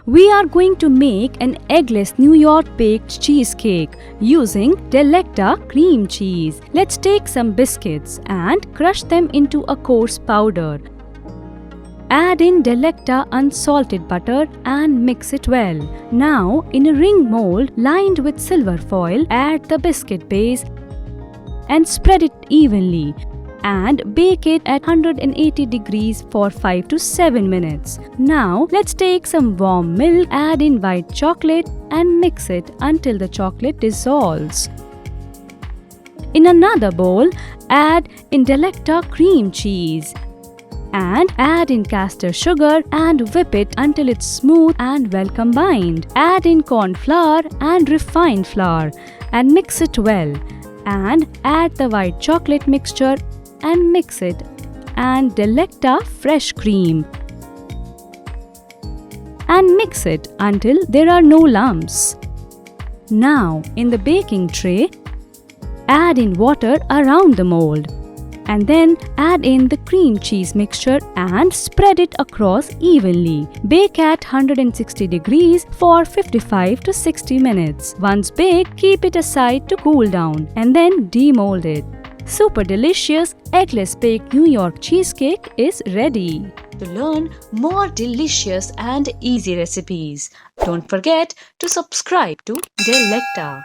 We are going to make an eggless New York baked cheesecake using D'lecta cream cheese. Let's take some biscuits and crush them into a coarse powder. Add in D'lecta Unsalted Butter and mix it well. Now, in a ring mold lined with silver foil, add the biscuit base and spread it evenly. And bake it at 180 degrees for 5 to 7 minutes. Now, let's take some warm milk, add in white chocolate and mix it until the chocolate dissolves. In another bowl, add in D'lecta cream cheese and add in caster sugar and whip it until it's smooth and well combined. Add in corn flour and refined flour and mix it well. And add the white chocolate mixture and mix it and D'lecta fresh cream and mix it until there are no lumps. Now, in the baking tray, add in water around the mold and then add in the cream cheese mixture and spread it across evenly. Bake at 160 degrees for 55 to 60 minutes. Once baked, keep it aside to cool down and then demold it. Super delicious eggless baked New York cheesecake is ready. To learn more delicious and easy recipes, don't forget to subscribe to Dlecta.